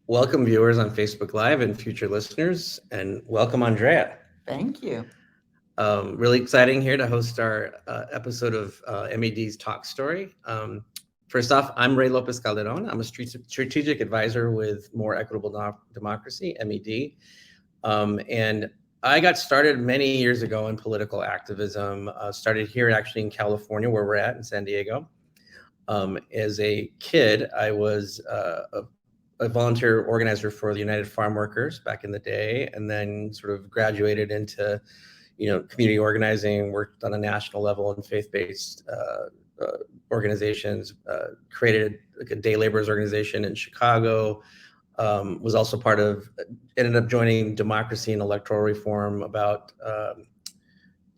Welcome, viewers on Facebook Live and future listeners, and welcome, Andrea. Thank you. Really exciting here to host our episode of MED's Talk Story. First off, I'm Ray Lopez Calderon. I'm a strategic advisor with More Equitable Democracy, MED. And I got started many years ago in political activism, started here actually in California, where we're at in San Diego. As a kid, I was a volunteer organizer for the United Farm Workers back in the day, and then sort of graduated into, community organizing, worked on a national level in faith-based organizations, created like a day laborers organization in Chicago, was also ended up joining Democracy and Electoral Reform about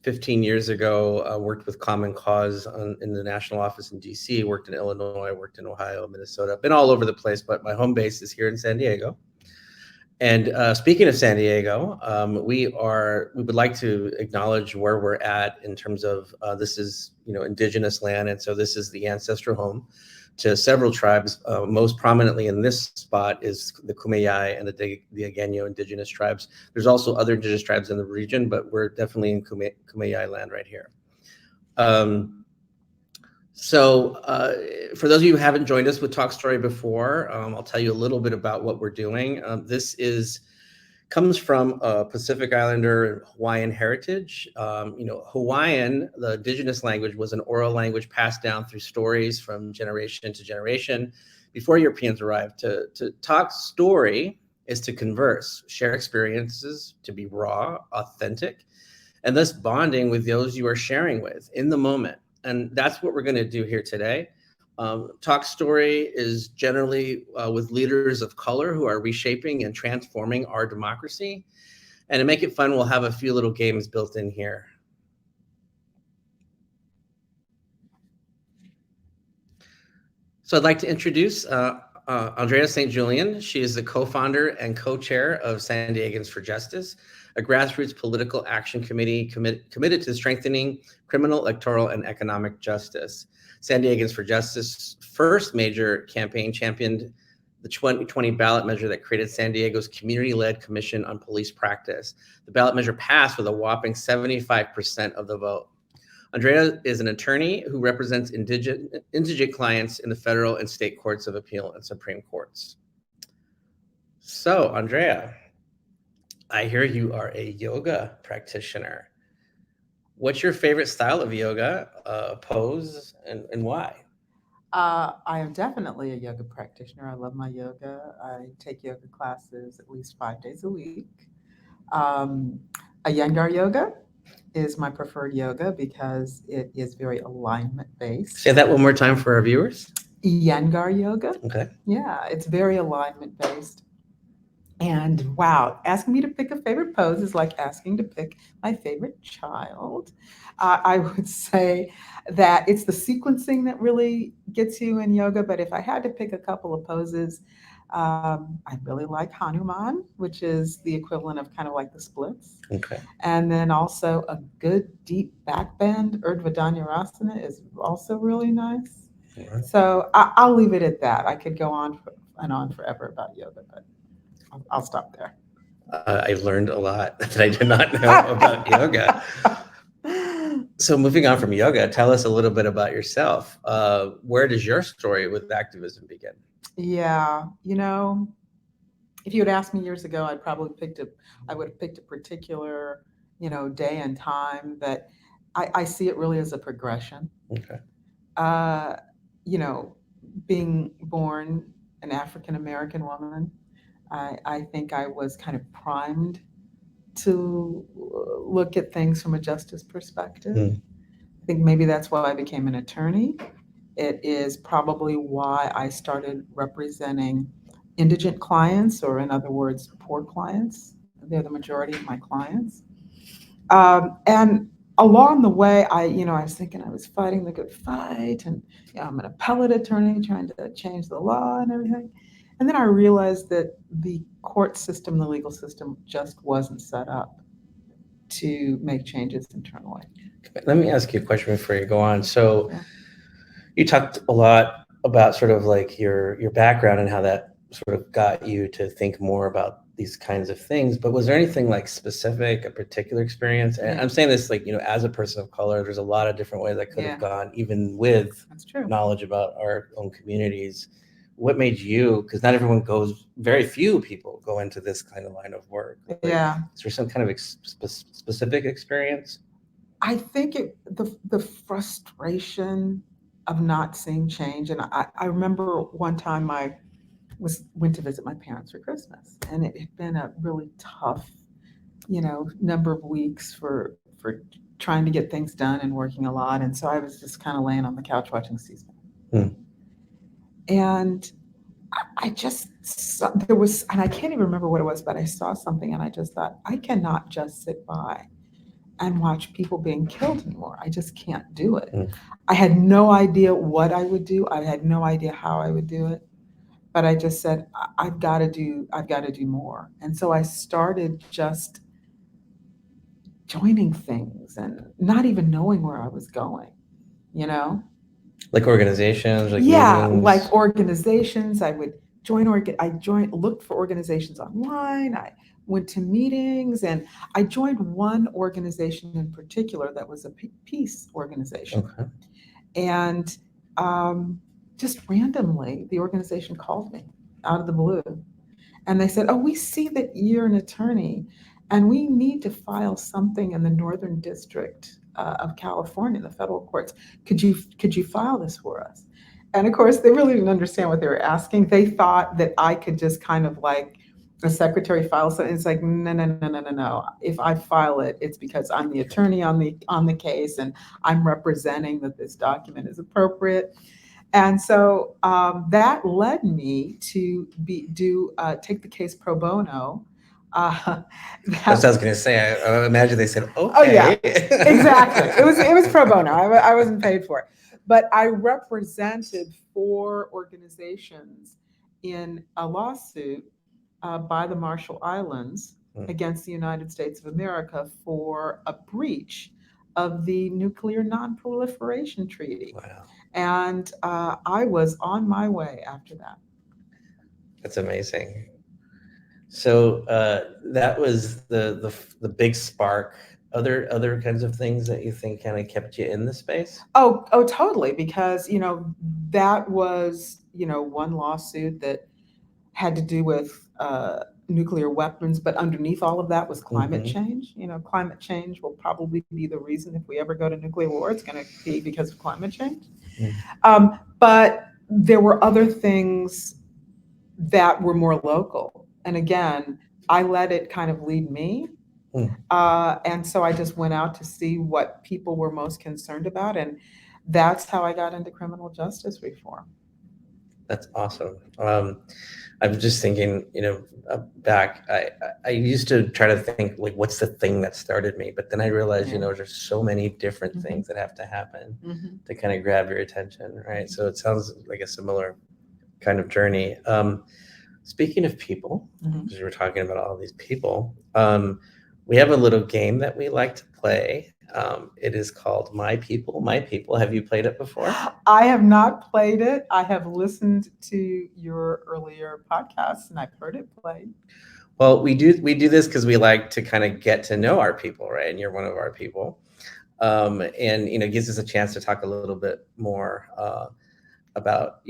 15 years ago, worked with Common Cause in the national office in DC, worked in Illinois, worked in Ohio, Minnesota, been all over the place, but my home base is here in San Diego. And speaking of San Diego, we would like to acknowledge where we're at in terms of this is, indigenous land. And so this is the ancestral home to several tribes. Most prominently in this spot is the Kumeyaay and the Diegueño indigenous tribes. There's also other indigenous tribes in the region, but we're definitely in Kumeyaay land right here. So for those of you who haven't joined us with Talk Story before, I'll tell you a little bit about what we're doing. This comes from a Pacific Islander Hawaiian heritage. Hawaiian, the indigenous language, was an oral language passed down through stories from generation to generation before Europeans arrived. To talk story is to converse, share experiences, to be raw, authentic, and thus bonding with those you are sharing with in the moment. And that's what we're going to do here today. Talk Story is generally with leaders of color who are reshaping and transforming our democracy. And to make it fun, we'll have a few little games built in here. So I'd like to introduce Andrea St. Julian. She is the co-founder and co-chair of San Diegans for Justice, a grassroots political action committee committed to strengthening criminal, electoral, and economic justice. San Diegans for Justice first major campaign championed the 2020 ballot measure that created San Diego's community-led commission on police practice. The ballot measure passed with a whopping 75% of the vote. Andrea is an attorney who represents indigent clients in the federal and state courts of appeal and Supreme Courts. So, Andrea, I hear you are a yoga practitioner. What's your favorite style of yoga, pose, and why? I am definitely a yoga practitioner. I love my yoga. I take yoga classes at least 5 days a week. Um, Iyengar yoga is my preferred yoga because it is very alignment based. Say that one more time for our viewers. Iyengar yoga. Okay. Yeah, it's very alignment based. And wow, asking me to pick a favorite pose is like asking to pick my favorite child. I would say that it's the sequencing that really gets you in yoga. But if I had to pick a couple of poses, I really like Hanuman, which is the equivalent of kind of like the splits. Okay. And then also a good deep back bend, Urdhva Dhanurasana, is also really nice. Right. So I'll leave it at that. I could go on and on forever about yoga, but I'll stop there. I've learned a lot that I did not know about yoga. So moving on from yoga, tell us a little bit about yourself. Where does your story with activism begin? Yeah, if you had asked me years ago, I would have picked a particular, day and time, but I see it really as a progression. Okay. Uh, you know, Being born an African American woman, I think I was kind of primed to look at things from a justice perspective. Mm. I think maybe that's why I became an attorney. It is probably why I started representing indigent clients, or in other words, poor clients. They're the majority of my clients. And along the way, I was thinking I was fighting the good fight, and I'm an appellate attorney trying to change the law and everything. And then I realized that the court system, the legal system, just wasn't set up to make changes internally. Let me ask you a question before you go on. So Yeah. you talked a lot about sort of like your background and how that sort of got you to think more about these kinds of things. But was there anything like specific, a particular experience? And Yeah. I'm saying this like, as a person of color, there's a lot of different ways I could have gone, even with That's true. knowledge about our own communities. What made you, because not everyone goes, very few people go into this kind of line of work. Like, is there some kind of specific experience? I think the frustration of not seeing change. And I remember one time I went to visit my parents for Christmas, and it had been a really tough, number of weeks for trying to get things done and working a lot. And so I was just kind of laying on the couch watching C-SPAN. And I just there was, and I can't even remember what it was, but I saw something and I just thought, I cannot just sit by and watch people being killed anymore. I just can't do it. I had no idea what I would do. I had no idea how I would do it. But I just said, I've got to do more. And so I started just joining things and not even knowing where I was going, Like organizations, like meetings. Meetings. Like organizations. I would looked for organizations online. I went to meetings, and I joined one organization in particular that was a peace organization. Okay. And just randomly, the organization called me out of the blue. And they said, oh, we see that you're an attorney, and we need to file something in the Northern District of California, the federal courts. Could you file this for us? And of course, they really didn't understand what they were asking. They thought that I could just kind of like a secretary file something. It's like, no. If I file it, it's because I'm the attorney on the case, and I'm representing that this document is appropriate. And so that led me to take the case pro bono. That's what I was going to say. I imagine they said, okay. Oh yeah, exactly. It was pro bono. I wasn't paid for it, but I represented 4 organizations in a lawsuit by the Marshall Islands against the United States of America for a breach of the Nuclear Non-Proliferation Treaty. Wow. And I was on my way after that. That's amazing. So that was the big spark. Other kinds of things that you think kind of kept you in the space? Oh, totally. Because, that was, one lawsuit that had to do with nuclear weapons, but underneath all of that was climate change. Climate change will probably be the reason if we ever go to nuclear war, it's going to be because of climate change. But there were other things that were more local. And again, I let it kind of lead me. And so I just went out to see what people were most concerned about. And that's how I got into criminal justice reform. That's awesome. I'm just thinking, back, I used to try to think like, what's the thing that started me? But then I realized, there's so many different things that have to happen to kind of grab your attention, right? So it sounds like a similar kind of journey. Speaking of people, because we're talking about all these people, we have a little game that we like to play. It is called My People, My People. Have you played it before? I have not played it. I have listened to your earlier podcasts and I've heard it played. Well, we do this because we like to kind of get to know our people, right? And you're one of our people. And, it gives us a chance to talk a little bit more about,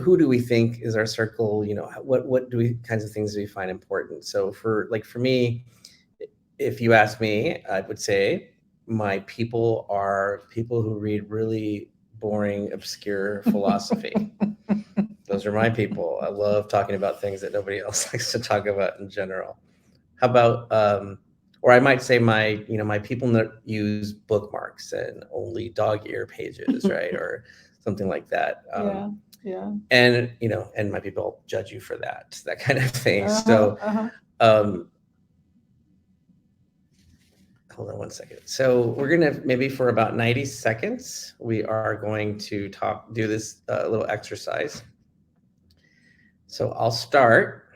who do we think is our circle? What kinds of things do we find important? So for me, if you ask me, I would say my people are people who read really boring, obscure philosophy. Those are my people. I love talking about things that nobody else likes to talk about in general. How about, or I might say my people that use bookmarks and only dog ear pages, right? Or something like that. Yeah. And, and my people judge you for that kind of thing. So, hold on one second. So we're going to maybe for about 90 seconds, we are going to do this little exercise. So I'll start.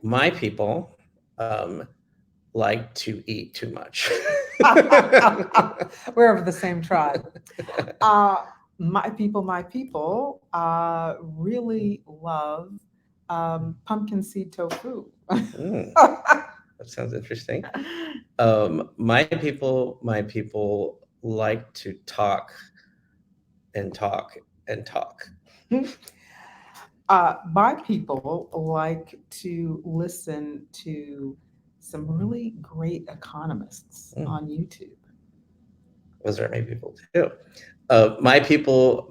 My people like to eat too much. We're of the same tribe. my people really love pumpkin seed tofu. Mm, that sounds interesting. My people like to talk and talk and talk. My people like to listen to some really great economists Mm, on YouTube. those are my people too. My people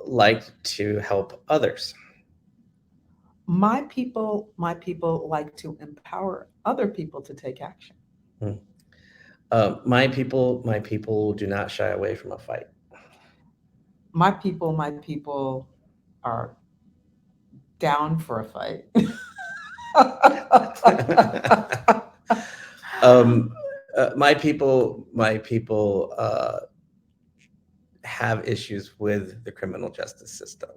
like to help others. My people like to empower other people to take action. Mm. My people do not shy away from a fight. My people are down for a fight. um, my people have issues with the criminal justice system.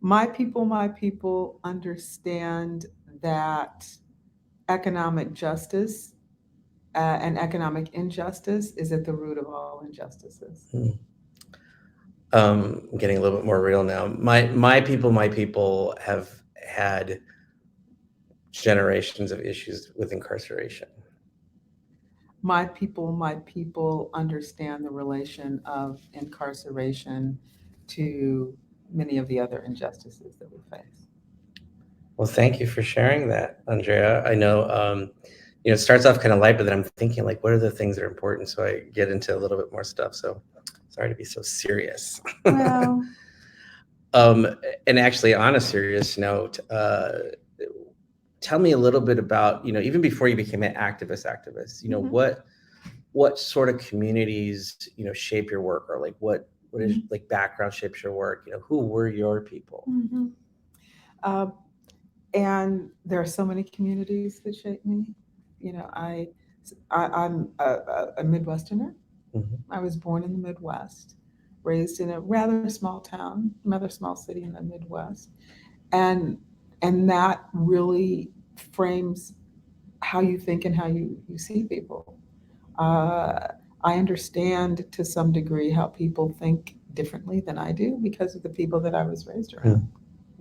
My people understand that economic justice and economic injustice is at the root of all injustices. Hmm. I'm getting a little bit more real now. My people have had generations of issues with incarceration. My people understand the relation of incarceration to many of the other injustices that we face. Well, thank you for sharing that, Andrea. I know, it starts off kind of light, but then I'm thinking like, what are the things that are important? So I get into a little bit more stuff. So sorry to be so serious. Well, um, and actually, on a serious note, tell me a little bit about, even before you became an activist, mhm, what sort of communities, shape your work, or like what is mhm, like background shapes your work? Who were your people? mhm. Uh, and there are so many communities that shape me. You know, I'm a Midwesterner. Mhm. I was born in the Midwest, raised in a rather small town, rather small city in the Midwest, and and that really frames how you think and how you see people. Uh, I understand to some degree how people think differently than I do because of the people that I was raised around.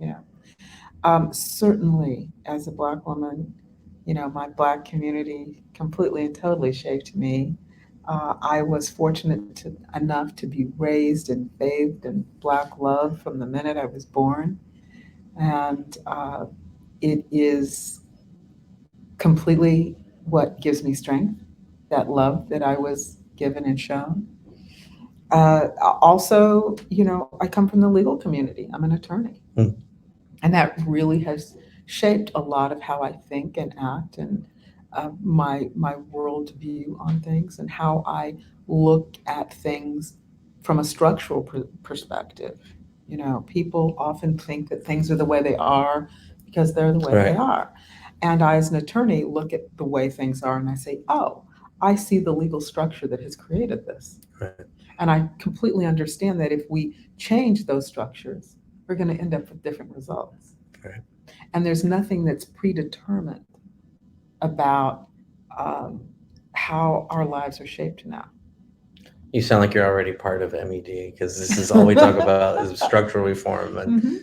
Mm. You know, certainly as a Black woman, my Black community completely and totally shaped me. I was fortunate enough to be raised and bathed in Black love from the minute I was born, and it is completely what gives me strength. That love that I was given and shown. Also, I come from the legal community. I'm an attorney. Mm. And that really has shaped a lot of how I think and act and my worldview on things and how I look at things from a structural perspective. People often think that things are the way they are because they're the way they Right. are. And I, as an attorney, look at the way things are and I say, oh, I see the legal structure that has created this. Right. And I completely understand that if we change those structures, we're going to end up with different results. Right. And there's nothing that's predetermined about um, how our lives are shaped now. You sound like you're already part of MED, because this is all we talk about is structural reform, and Mhm.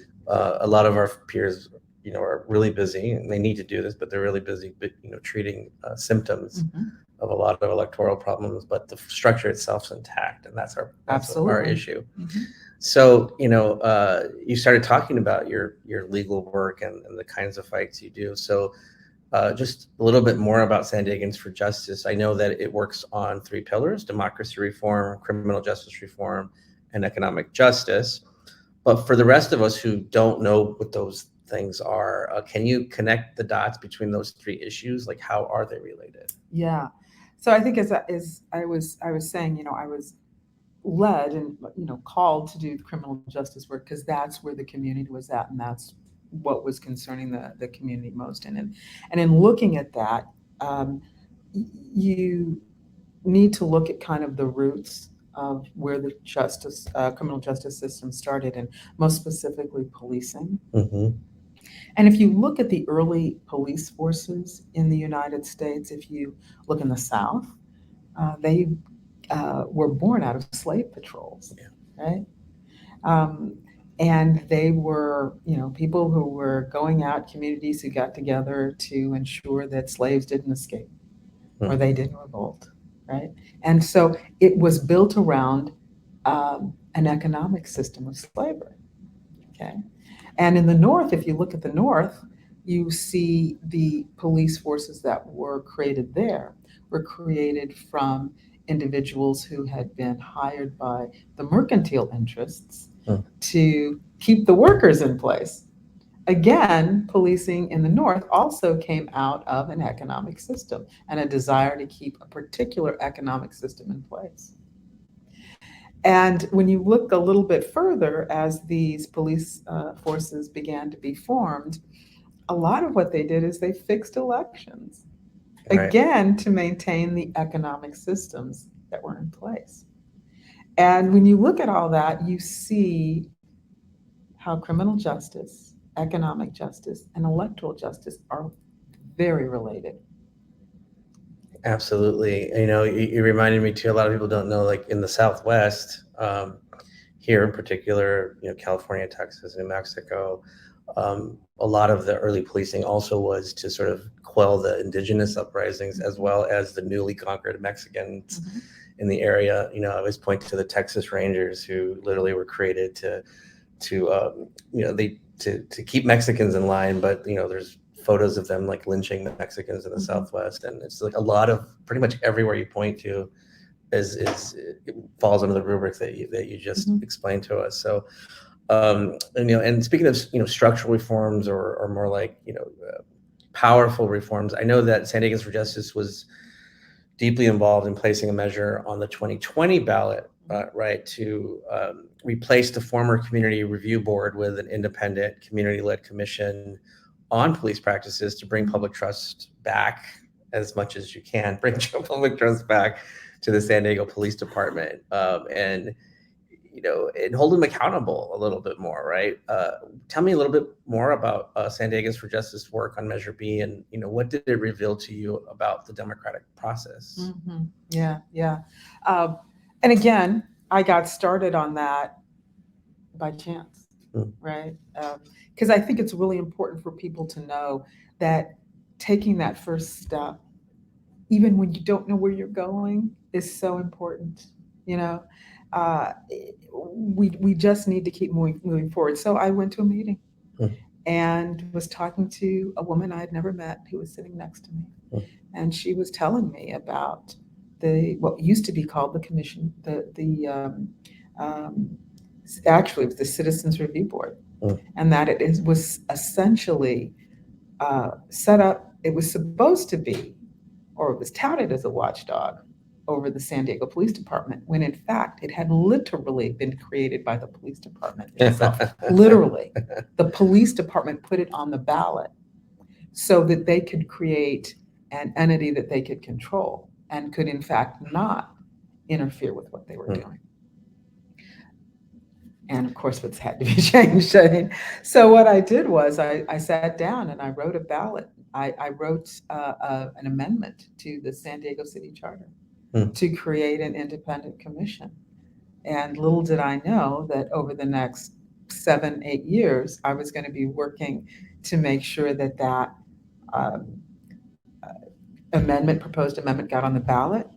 a lot of our peers, are really busy, and they need to do this, but they're really busy, but treating symptoms Mhm. of a lot of electoral problems. But the structure itself is intact, and that's our Absolutely. issue. Mhm. So you started talking about your legal work and the kinds of fights you do. So just a little bit more about San Diegans for Justice. I know that it works on three pillars: democracy reform, criminal justice reform, and economic justice. But for the rest of us who don't know what those things are, can you connect the dots between those three issues? Like, how are they related? Yeah. So I think as I was saying, I was led and called to do criminal justice work because that's where the community was at and that's what was concerning the community most. And in looking at that, um, you need to look at kind of the roots of where the criminal justice system started, and most specifically policing. Mm-hmm. And if you look at the early police forces in the United States, if you look in the South, they were born out of slave patrols, Yeah. right? Um, and they were, people who were going out, communities who got together to ensure that slaves didn't escape or Hmm. they didn't revolt, right? And so it was built around an economic system of slavery, okay? And in the North, if you look at the North, you see the police forces that were created there were created from individuals who had been hired by the mercantile interests Hmm. to keep the workers in place. Again, policing in the North also came out of an economic system and a desire to keep a particular economic system in place. And when you look a little bit further, as these police forces began to be formed, a lot of what they did is they fixed elections, Right. again, to maintain the economic systems that were in place. And when you look at all that, you see how criminal justice, economic justice, and electoral justice are very related. Absolutely. You reminded me too. A lot of people don't know, like in the Southwest, here in particular, California, Texas, New Mexico, a lot of the early policing also was to sort of quell the indigenous uprisings as well as the newly conquered Mexicans Mhm. in the area. I always point to the Texas Rangers, who literally were created to keep Mexicans in line, but there's photos of them like lynching the Mexicans in the Mhm. Southwest, and it's like a lot of pretty much everywhere you point to is it falls under the rubric that you just Mhm. explained to us. So, and speaking of structural reforms or more like powerful reforms, I know that San Diegans for Justice was deeply involved in placing a measure on the 2020 ballot, right, to replace the former community review board with an independent community-led commission on police practices to bring public trust back as much as you can, bring public trust back to the San Diego Police Department, and hold them accountable a little bit more, right? Tell me a little bit more about San Diegans for Justice work on Measure B, and what did it reveal to you about the democratic process? Yeah, yeah. Um, and again, I got started on that by chance, Mm. right? Because I think it's really important for people to know that taking that first step, even when you don't know where you're going, is so important. You know, uh, we just need to keep moving forward. So I went to a meeting Mm. and was talking to a woman I had never met who was sitting next to me, Mm. and she was telling me about the what used to be called the commission, um, actually it was the Citizens Review Board, Mm. and that was essentially set up. It was supposed to be, or it was touted as a watchdog over the San Diego Police Department, when in fact it had literally been created by the police department itself. Literally, the police department put it on the ballot so that they could create an entity that they could control and could in fact not interfere with what they were Mm. doing. And of course, what's had to be changed. I mean, so what I did was I sat down and I wrote a ballot. I wrote an amendment to the San Diego City Charter Mm. to create an independent commission. And little did I know that over the next 7, 8 years, I was going to be working to make sure that um, proposed amendment got on the ballot.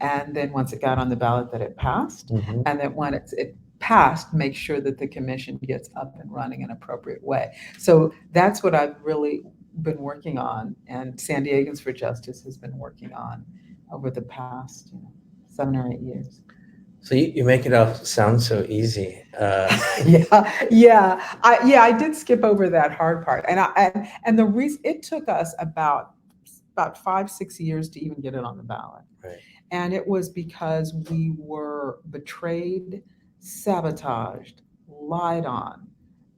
And then once it got on the ballot, that it passed. Mhm. And that when it passed, make sure that the commission gets up and running in an appropriate way. So that's what I've really been working on, and San Diegans for Justice has been working on over the past 7 or 8 years. So you make it out sound so easy. Yeah. I did skip over that hard part, and the reason it took us about 5, 6 years to even get it on the ballot. Right. And it was because we were betrayed, sabotaged, lied on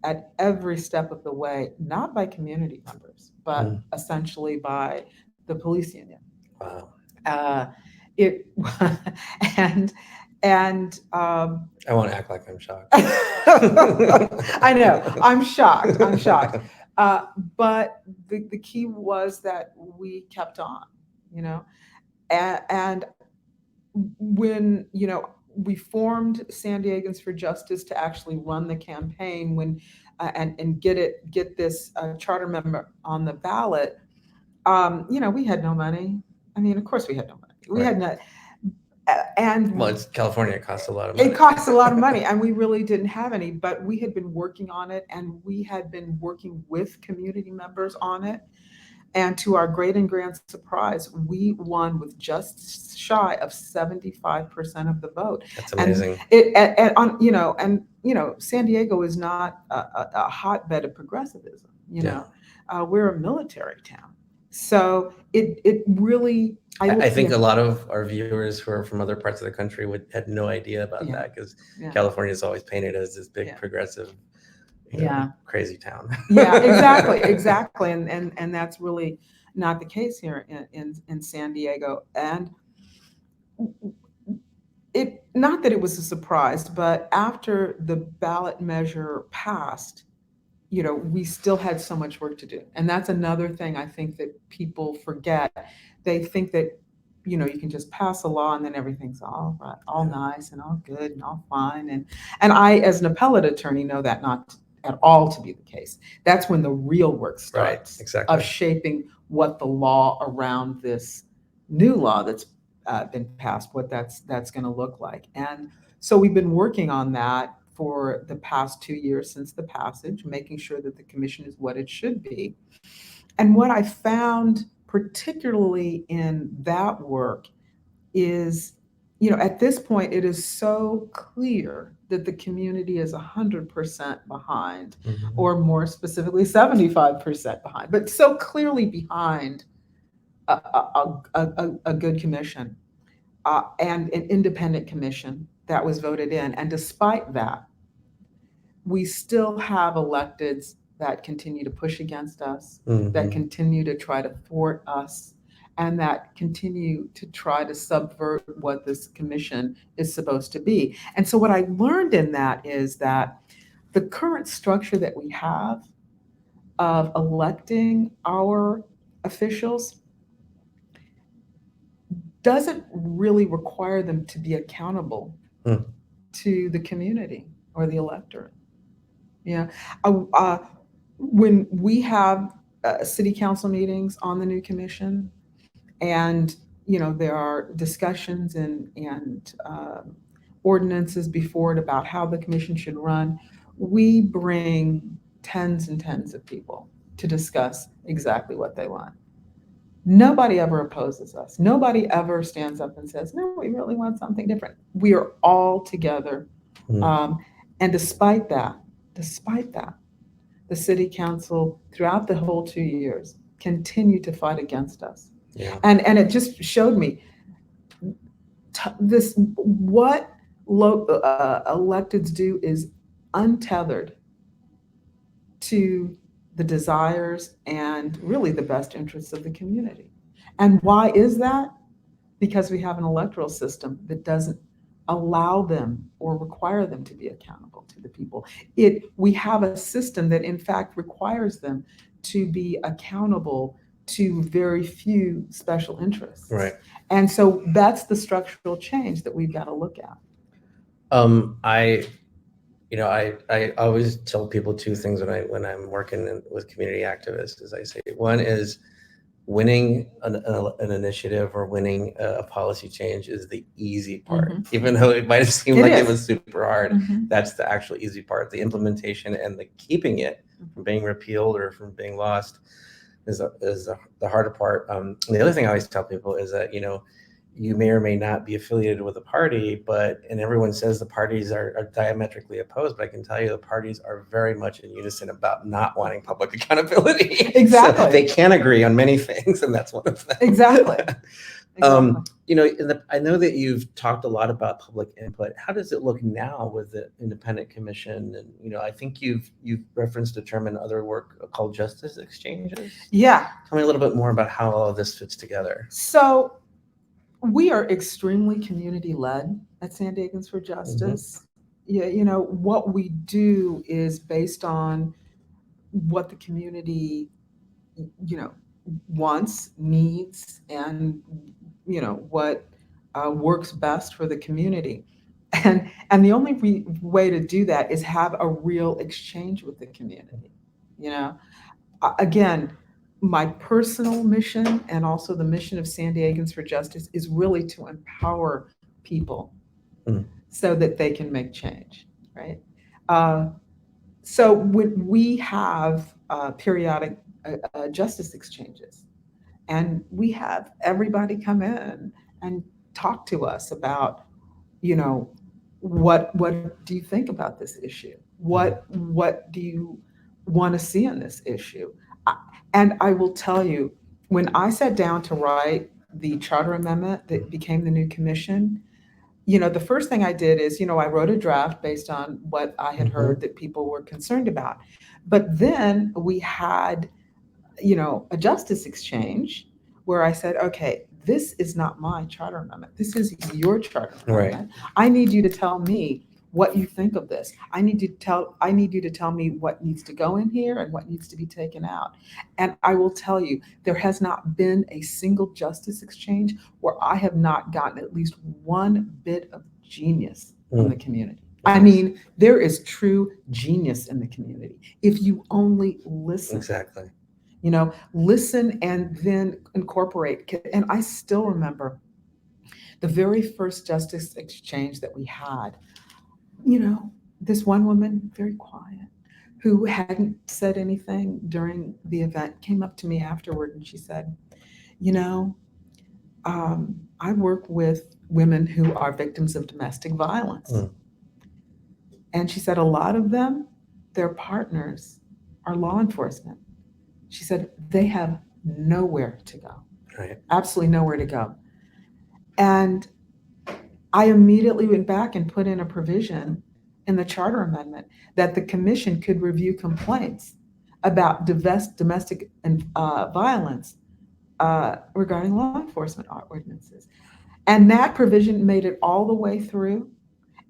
at every step of the way, not by community members, but Mm. essentially by the police union. Wow. Uh, it and and I won't act like I'm shocked. I know, I'm shocked. I'm shocked. But the key was that we kept on, you know, and when, we formed San Diegans for Justice to actually run the campaign, and get this charter member on the ballot, we had no money. I mean, of course we had no money. We Right. had not, and Well, it's California. It costs a lot of it money. costs a lot of money, and we really didn't have any, but we had been working on it, and we had been working with community members on it. And to our great and grand surprise, we won with just shy of 75% of the vote. That's And amazing. San Diego is not a hotbed of progressivism. Yeah. We're a military town, so it really. I think Yeah, a lot of our viewers who are from other parts of the country had no idea about yeah, that, because yeah, California is always painted as this big yeah, progressive, yeah, crazy town. yeah, exactly, and that's really not the case here in San Diego. And it, not that it was a surprise, but after the ballot measure passed, we still had so much work to do. And that's another thing I think that people forget. They think that, you can just pass a law and then everything's all right, all nice and all good and all fine. And I, as an appellate attorney, know that not at all to be the case. That's when the real work Right. starts Exactly. of shaping what the law around this new law that's been passed, what that's going to look like. And so we've been working on that for the past 2 years since the passage, making sure that the commission is what it should be. And what I found, particularly in that work, is, at this point, it is so clear that the community is 100% behind, Mhm. or more specifically, 75% behind, but so clearly behind a good commission, and an independent commission that was voted in. And despite that, we still have electeds that continue to push against us, that Mhm. continue to try to thwart us, and that continue to try to subvert what this commission is supposed to be. And so, what I learned in that is that the current structure that we have of electing our officials doesn't really require them to be accountable Hmm. to the community or the electorate. Yeah. When we have city council meetings on the new commission, and there are discussions and ordinances before it about how the commission should run, we bring tens and tens of people to discuss exactly what they want. Nobody ever opposes us. Nobody ever stands up and says, no, we really want something different. We are all together. Hmm. And despite that, the city council throughout the whole 2 years continued to fight against us. Yeah. And it just showed me this, what electeds do is untethered to the desires and really the best interests of the community. And why is that? Because we have an electoral system that doesn't allow them or require them to be accountable to the people. We have a system that in fact requires them to be accountable to very few special interests. Right. And so that's the structural change that we've got to look at. I always tell people two things when I'm working with community activists. Is I say, one is winning an initiative or winning a policy change is the easy part. Mhm. Even though it might have seemed It like it is. was super hard, Mhm. that's the actual easy part. The implementation and the keeping it from being repealed or from being lost is the harder part. The other thing I always tell people is that you may or may not be affiliated with a party, and everyone says the parties are diametrically opposed, but I can tell you the parties are very much in unison about not wanting public accountability. Exactly. So they can agree on many things, and that's one of them. Exactly. I know that you've talked a lot about public input. How does it look now with the independent commission? And I think you've referenced a term in other work called justice exchanges. Yeah. Tell me a little bit more about how all of this fits together. So we are extremely community-led at San Diegans for Justice. Yeah, what we do is based on what the community, wants, needs, and what works best for the community. And the only way to do that is have a real exchange with the community. You know, again, my personal mission and also the mission of San Diegans for Justice is really to empower people Mm. so that they can make change, right? Uh, so when we have periodic justice exchanges, and we have everybody come in and talk to us about, you know, what do you think about this issue? What do you want to see in this issue? And I will tell you, when I sat down to write the charter amendment that became the new commission, the first thing I did is, I wrote a draft based on what I had heard that people were concerned about. But then we had, a justice exchange where I said, okay, this is not my charter amendment. This is your charter amendment. Right. I need you to tell me what you think of this. I need you to tell me what needs to go in here and what needs to be taken out. And I will tell you, there has not been a single justice exchange where I have not gotten at least one bit of genius from the community. I mean, there is true genius in the community if you only listen. Exactly. Listen and then incorporate. And I still remember the very first justice exchange that we had. This one woman, very quiet, who hadn't said anything during the event, came up to me afterward and she said, you know, I work with women who are victims of domestic violence. And she said, a lot of them, their partners are law enforcement. She said, they have nowhere to go. Right. Absolutely nowhere to go. And I immediately went back and put in a provision in the charter amendment that the commission could review complaints about domestic violence regarding law enforcement ordinances. And that provision made it all the way through.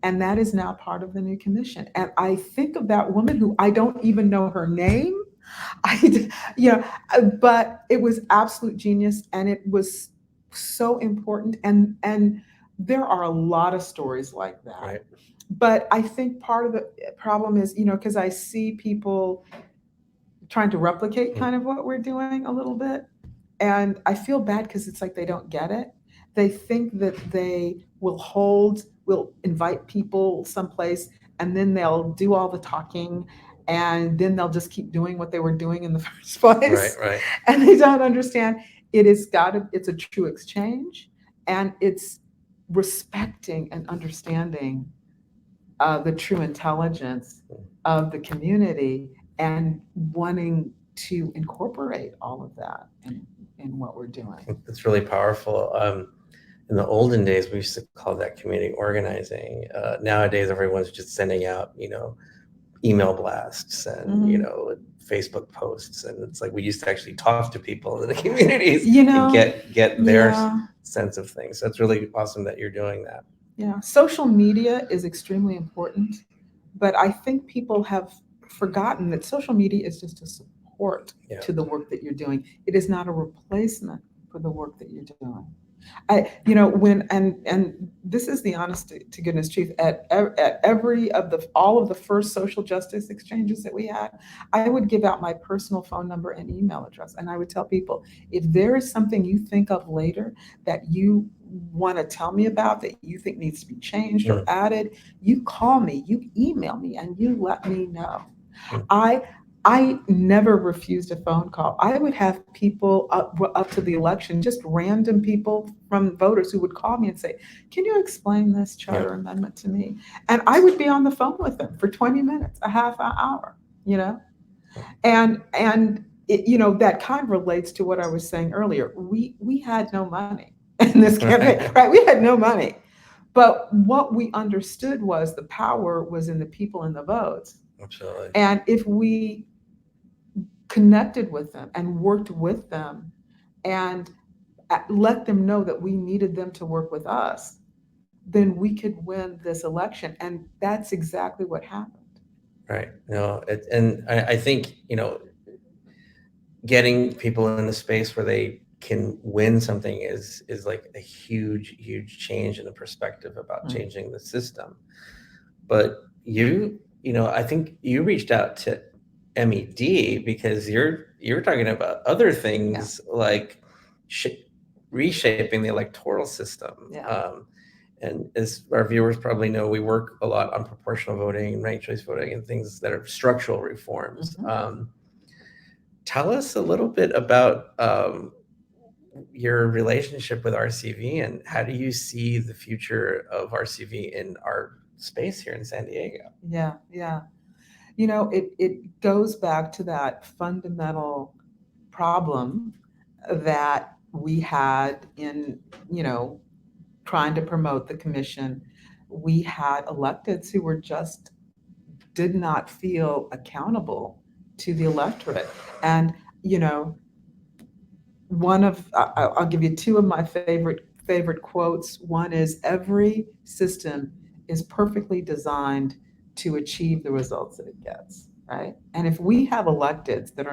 And that is now part of the new commission. And I think of that woman who I don't even know her name. But it was absolute genius, and it was so important. And there are a lot of stories like that. Right. But I think part of the problem is, because I see people trying to replicate kind of what we're doing a little bit. And I feel bad because it's like they don't get it. They think that they will invite people someplace, and then they'll do all the talking, and then they'll just keep doing what they were doing in the first place. Right. And they don't understand it's a true exchange, and it's respecting and understanding the true intelligence of the community and wanting to incorporate all of that in what we're doing. It's really powerful. In the olden days, we used to call that community organizing. Nowadays, everyone's just sending out, email blasts and, Facebook posts. And it's like we used to actually talk to people in the communities and get their sense of things. So it's really awesome that you're doing that. Yeah, social media is extremely important, but I think people have forgotten that social media is just a support to the work that you're doing. It is not a replacement for the work that you're doing. And this is the honest to goodness truth. At all of the first social justice exchanges that we had, I would give out my personal phone number and email address, and I would tell people, if there is something you think of later that you want to tell me about, that you think needs to be changed or added, you call me, you email me, and you let me know. I never refused a phone call. I would have people up to the election, just random people from voters who would call me and say, can you explain this charter amendment to me? And I would be on the phone with them for 20 minutes, a half an hour, And it, that kind of relates to what I was saying earlier. We had no money in this campaign, right? We had no money. But what we understood was the power was in the people and the votes. Absolutely. And if we connected with them and worked with them and let them know that we needed them to work with us, then we could win this election. And that's exactly what happened. Right. And I think, getting people in the space where they can win something is like a huge change in the perspective about Right. changing the system. But I think you reached out to MED because you're talking about other things like reshaping the electoral system. Yeah. And as our viewers probably know, we work a lot on proportional voting, ranked choice voting, and things that are structural reforms. Tell us a little bit about your relationship with RCV and how do you see the future of RCV in our space here in San Diego? Yeah, yeah. It goes back to that fundamental problem that we had in, trying to promote the commission. We had electeds who were just did not feel accountable to the electorate. And, you know, I'll give you two of my favorite quotes. One is every system is perfectly designed to achieve the results that it gets, right? And if we have electeds that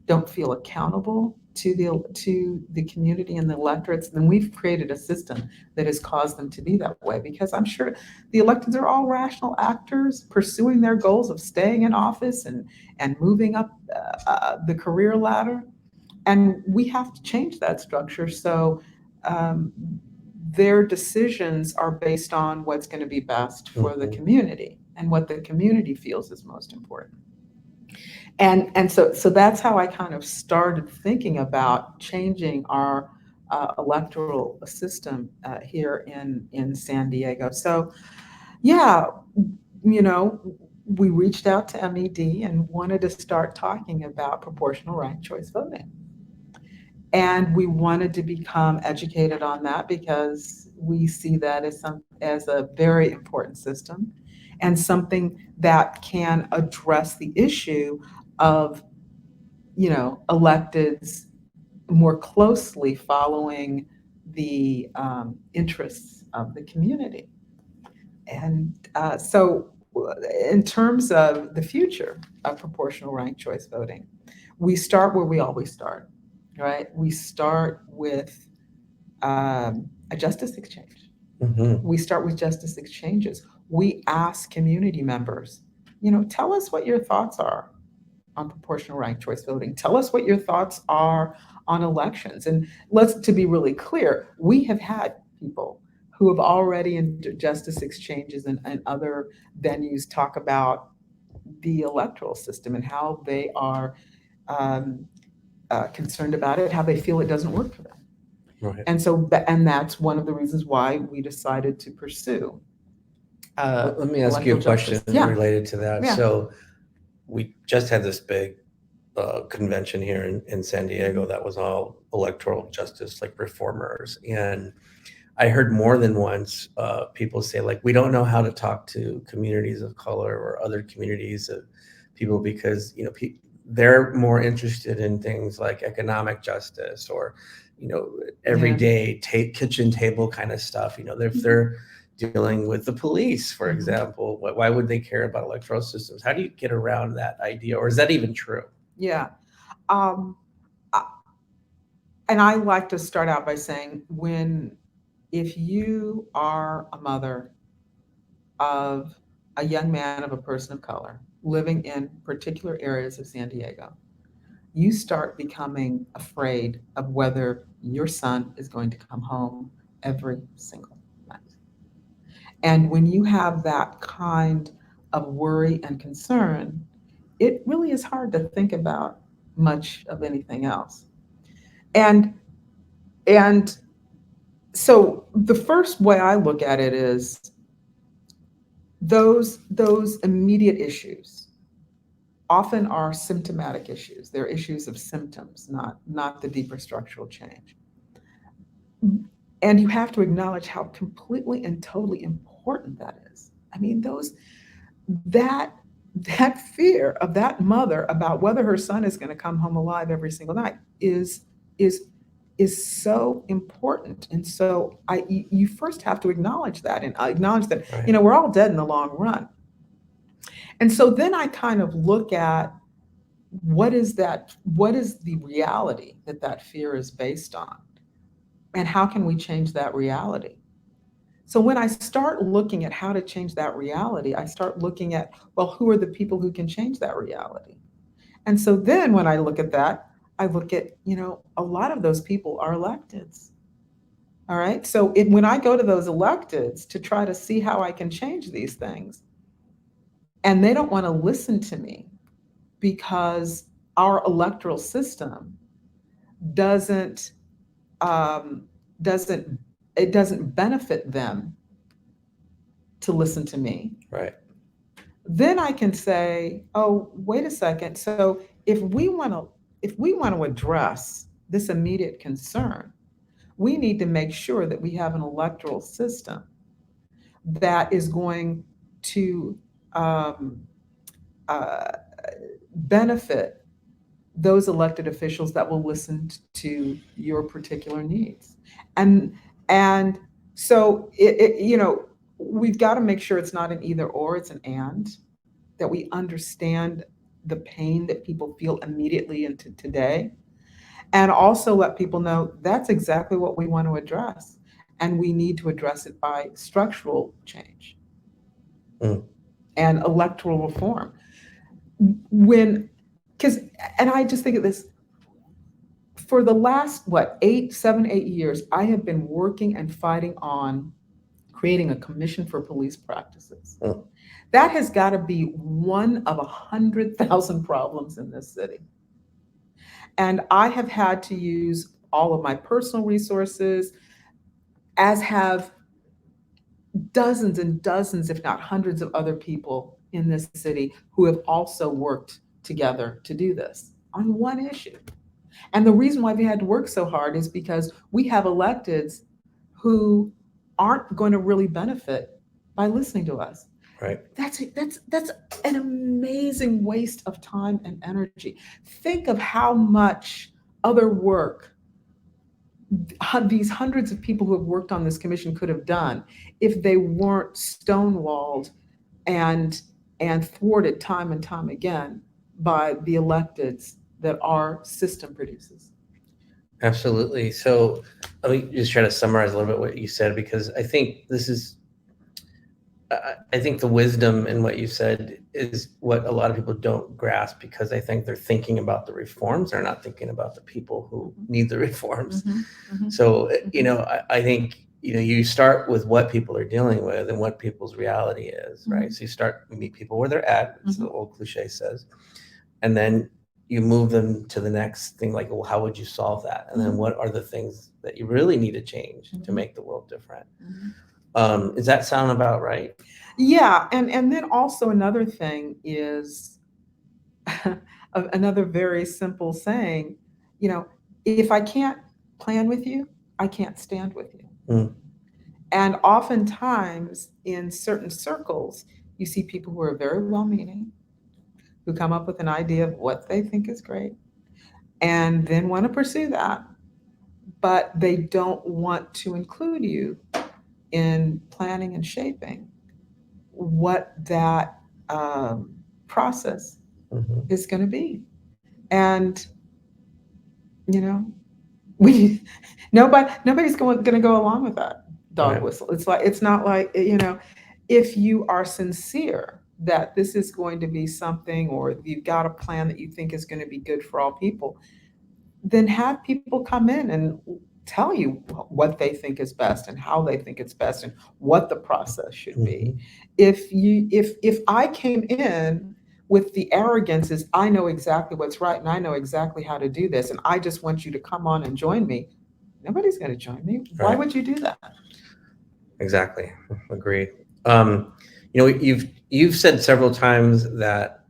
don't feel accountable to the community and the electorates, then we've created a system that has caused them to be that way. Because I'm sure the electeds are all rational actors pursuing their goals of staying in office and moving up the career ladder, and we have to change that structure. So um, their decisions are based on what's going to be best for the community and what the community feels is most important. And so that's how I kind of started thinking about changing our electoral system here in San Diego. So yeah, we reached out to MED and wanted to start talking about proportional ranked choice voting. And we wanted to become educated on that because we see that as a very important system and something that can address the issue of, electeds more closely following the interests of the community. And so, in terms of the future of proportional ranked choice voting, we start where we always start, right? We start with a justice exchange. We start with justice exchanges. We ask community members, tell us what your thoughts are on proportional ranked choice voting. Tell us what your thoughts are on elections. And to be really clear, we have had people who have already in justice exchanges and other venues talk about the electoral system and how they are um, concerned about it, how they feel it doesn't work for them. Right. And that's one of the reasons why we decided to pursue. Let me ask you a question related to that. Yeah. So we just had this big convention here in San Diego that was all electoral justice, like reformers. And I heard more than once people say, like, we don't know how to talk to communities of color or other communities of people because, they're more interested in things like economic justice or, everyday kitchen table kind of stuff. If they're dealing with the police, for example, why would they care about electoral systems? How do you get around that idea? Or is that even true? Yeah. Um, and I like to start out by saying if you are a mother of a young man of a person of color living in particular areas of San Diego, you start becoming afraid of whether your son is going to come home every single night. And when you have that kind of worry and concern, it really is hard to think about much of anything else. And and so the first way I look at it is those immediate issues often are symptomatic issues. They're issues of symptoms, not the deeper structural change. And you have to acknowledge how completely and totally important that is. I mean, that fear of that mother about whether her son is going to come home alive every single night is so important. And so you first have to acknowledge that and acknowledge that, Right. We're all dead in the long run. And so then I kind of look at what is that? What is the reality that that fear is based on? And how can we change that reality? So when I start looking at how to change that reality, I start looking at, well, who are the people who can change that reality? And so then when I look at that, I look at, a lot of those people are electeds. All right. So when I go to those electeds to try to see how I can change these things, and they don't want to listen to me because our electoral system doesn't um, doesn't it doesn't benefit them to listen to me, Right. then I can say, oh, wait a second. So if we want to address this immediate concern, we need to make sure that we have an electoral system that is going to um, uh, benefit those elected officials that will listen to your particular needs. And and so we've got to make sure it's not an either or, it's an and, that we understand the pain that people feel immediately into today, and also let people know that's exactly what we want to address, and we need to address it by structural change Mm. and electoral reform. When because And I just think of this, for the last, what, 8 7 8 years, I have been working and fighting on creating a commission for police practices. Mm. That has got to be one of 100,000 problems in this city. And I have had to use all of my personal resources, as have dozens and dozens, if not hundreds, of other people in this city who have also worked together to do this on one issue. And the reason why we had to work so hard is because we have electeds who aren't going to really benefit by listening to us. Right. That's an amazing waste of time and energy. Think of how much other work these hundreds of people who have worked on this commission could have done if they weren't stonewalled and and thwarted time and time again by the electeds that our system produces. Absolutely. So let me just try to summarize a little bit what you said, because I think this is, I think the wisdom in what you said is what a lot of people don't grasp, because I think they're thinking about the reforms. They're not thinking about the people who need the reforms. So, I think, you start with what people are dealing with and what people's reality is, right? So you meet people where they're at, as the old cliche says, and then you move them to the next thing, like, well, how would you solve that? And then what are the things that you really need to change to make the world different? Does that sound about right? Yeah, and then also another thing is another very simple saying, you know, if I can't plan with you, I can't stand with you. Mm. And oftentimes in certain circles, you see people who are very well meaning, who come up with an idea of what they think is great, and then want to pursue that, but they don't want to include you in planning and shaping what that process Mhm. is going to be. And you know, we nobody's going to go along with that dog Right. whistle. It's not like, if you are sincere that this is going to be something, or you've got a plan that you think is going to be good for all people, then have people come in and tell you what they think is best and how they think it's best and what the process should be. Mhm. If I came in with the arrogance is, I know exactly what's right and I know exactly how to do this, and I just want you to come on and join me, nobody's going to join me. Why Right. would you do that? Exactly. Agreed. You've said several times that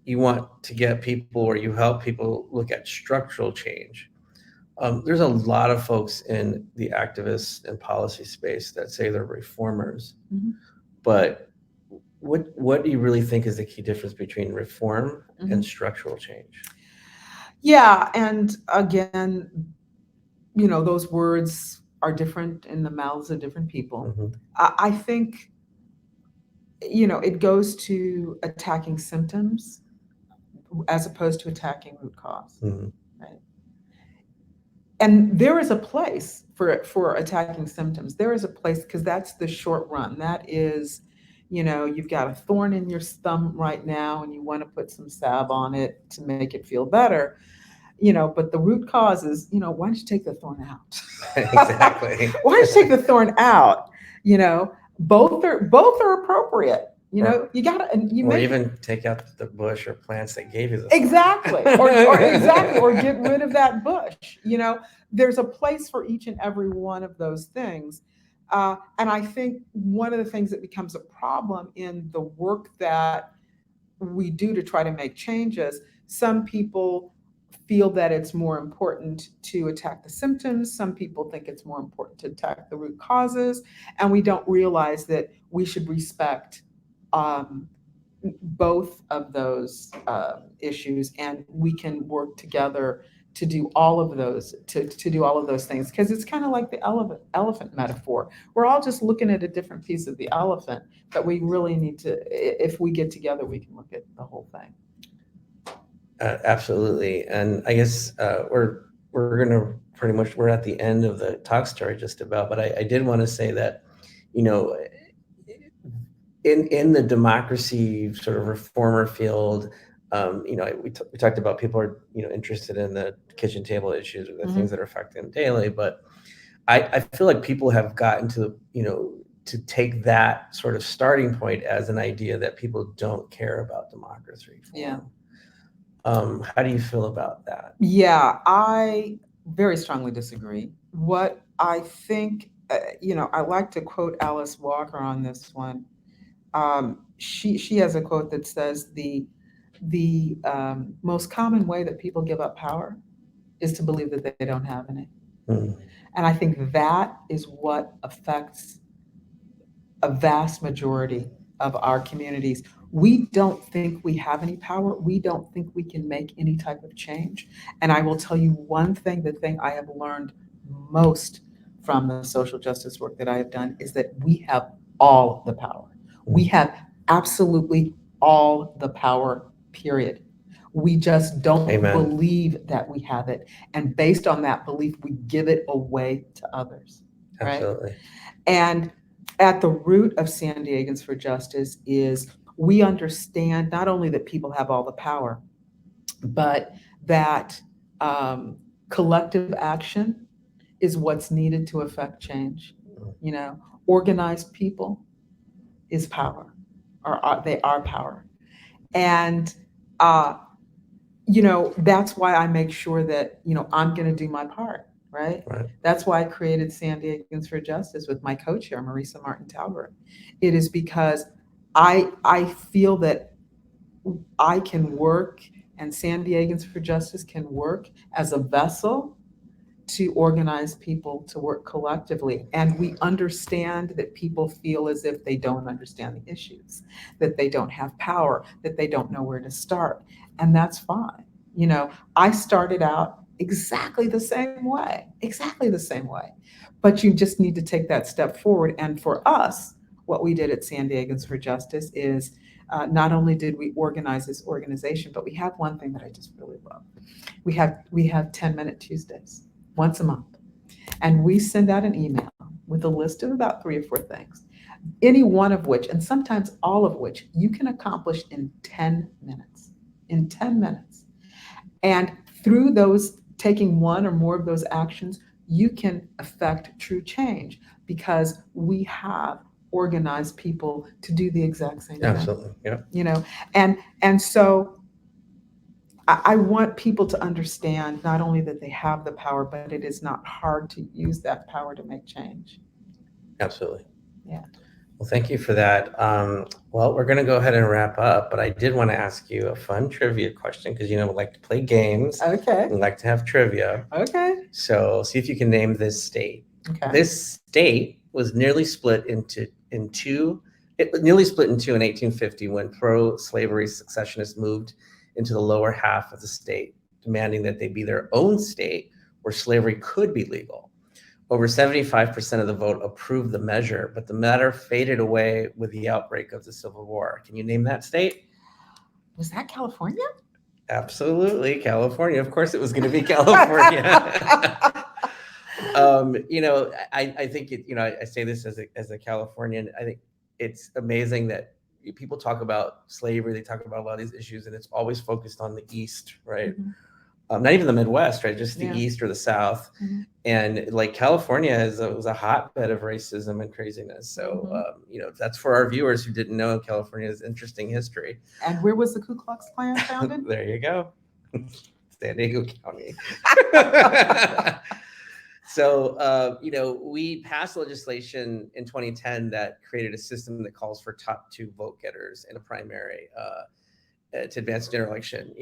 you want to get people, or you help people look at structural change. There's a lot of folks in the activist and policy space that say they're reformers, Mhm. but what do you really think is the key difference between reform and Mhm. structural change? Yeah, and again, those words are different in the mouths of different people. Hmm. I think, it goes to attacking symptoms as opposed to attacking root cause, Mhm. right? And there is a place for attacking symptoms. There is a place, because that's the short run. That is, you've got a thorn in your thumb right now and you want to put some salve on it to make it feel better. But the root cause is, why don't you take the thorn out? Exactly. Why don't you take the thorn out? Both are appropriate. You gotta, and you Or make even take out the bush or plants that gave you the exactly, or get rid of that bush. There's a place for each and every one of those things. And I think one of the things that becomes a problem in the work that we do to try to make changes, some people feel that it's more important to attack the symptoms. Some people think it's more important to attack the root causes. And we don't realize that we should respect um, both of those issues, and we can work together to do all of those to do all of those things, because it's kind of like the elephant metaphor. We're all just looking at a different piece of the elephant, but we really need to, if we get together, we can look at the whole thing. Absolutely. And I guess we're gonna pretty much, we're at the end of the talk story just about, but I did want to say that, you know, in the democracy sort of reformer field, we talked about people are, interested in the kitchen table issues or the things that are affecting them daily, but I feel like people have gotten to, to take that sort of starting point as an idea that people don't care about democracy reform. Yeah. How do you feel about that? Yeah, I very strongly disagree. What I think, I like to quote Alice Walker on this one. She has a quote that says the most common way that people give up power is to believe that they don't have any. Mm. And I think that is what affects a vast majority of our communities. We don't think we have any power. We don't think we can make any type of change. And I will tell you one thing, the thing I have learned most from the social justice work that I have done is that we have all the power. We have absolutely all the power, period. We just don't Amen. believe that we have it. And based on that belief, we give it away to others. Right? Absolutely. And at the root of San Diegans for Justice is we understand not only that people have all the power, but that collective action is what's needed to affect change. Organized people is power, or they are power. And that's why I make sure that, I'm going to do my part, right? That's why I created San Diegans for Justice with my co-chair, Marisa Martin Talbert. It is because I feel that I can work, and San Diegans for Justice can work as a vessel to organize people to work collectively. And we understand that people feel as if they don't understand the issues, that they don't have power, that they don't know where to start. And that's fine. I started out exactly the same way, But you just need to take that step forward. And for us, what we did at San Diegans for Justice is not only did we organize this organization, but we have one thing that I just really love. We have 10-minute Tuesdays once a month. And we send out an email with a list of about 3 or 4 things, any one of which, and sometimes all of which, you can accomplish in 10 minutes. In 10 minutes. And through those, taking one or more of those actions, you can affect true change, because we have organized people to do the exact same thing. Absolutely. Yeah. And so I want people to understand not only that they have the power, but it is not hard to use that power to make change. Absolutely. Yeah. Well, thank you for that. Well, we're going to go ahead and wrap up, but I did want to ask you a fun trivia question because, we like to play games. Okay. We like to have trivia. Okay. So see if you can name this state. Okay. This state was nearly split in two in 1850 when pro-slavery secessionists moved into the lower half of the state, demanding that they be their own state where slavery could be legal. Over 75% of the vote approved the measure, but the matter faded away with the outbreak of the Civil War. Can you name that state? Was that California? Absolutely, California. Of course, it was going to be California. I think I say this as a Californian. I think it's amazing that people talk about slavery. They talk about a lot of these issues, and it's always focused on the East, right? Mhm. Not even the Midwest, right? Just the Yeah. East or the South. Mhm. And like California was a hotbed of racism and craziness. So, that's for our viewers who didn't know California's interesting history. And where was the Ku Klux Klan founded? There you go. San Diego County. So, we passed legislation in 2010 that created a system that calls for top two vote getters in a primary to advance the general election.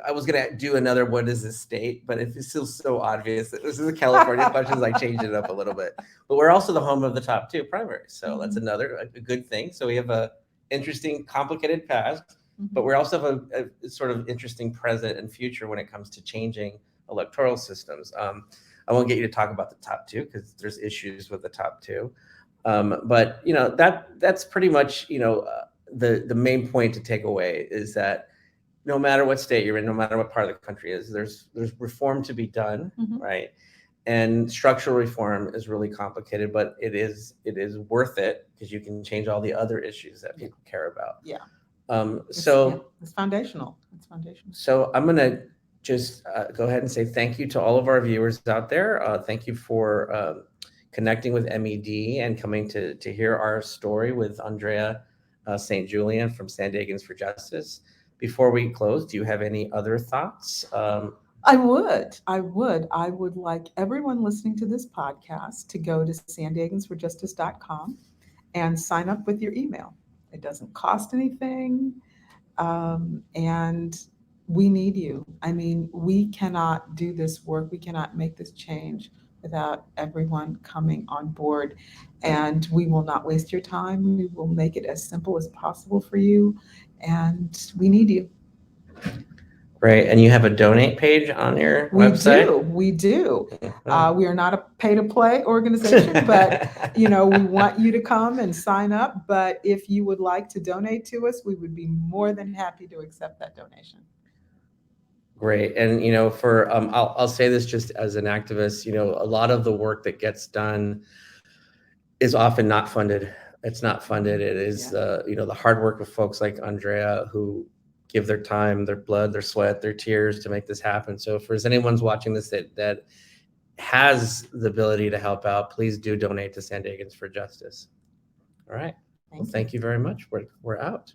I was going to do another what is this state, but it's still so obvious that this is a California question. I changed it up a little bit. But we're also the home of the top two primaries. So that's another a good thing. So we have a interesting, complicated past, but we also have a sort of interesting present and future when it comes to changing electoral systems. I won't get you to talk about the top two because there's issues with the top two. But that's pretty much the main point to take away is that no matter what state you're in, no matter what part of the country is, there's reform to be done, right? And structural reform is really complicated, but it is worth it because you can change all the other issues that people care about. Yeah. It's foundational. It's foundational. So I'm going to just go ahead and say thank you to all of our viewers out there. Thank you for connecting with MED and coming to hear our story with Andrea St. Julian from San Diegans for Justice. Before we close, do you have any other thoughts? I would like everyone listening to this podcast to go to sandiegansforjustice.com and sign up with your email. It doesn't cost anything. And we need you. I mean, we cannot do this work. We cannot make this change without everyone coming on board. And we will not waste your time. We will make it as simple as possible for you. And we need you. Right. And you have a donate page on your website? We do. We are not a pay-to-play organization, but we want you to come and sign up. But if you would like to donate to us, we would be more than happy to accept that donation. Great. And I'll say this just as an activist, a lot of the work that gets done is often not funded. It's not funded. It is the hard work of folks like Andrea who give their time, their blood, their sweat, their tears to make this happen. So if there's anyone's watching this that has the ability to help out, please do donate to San Diegans for Justice. All right. Thank you very much. We're out.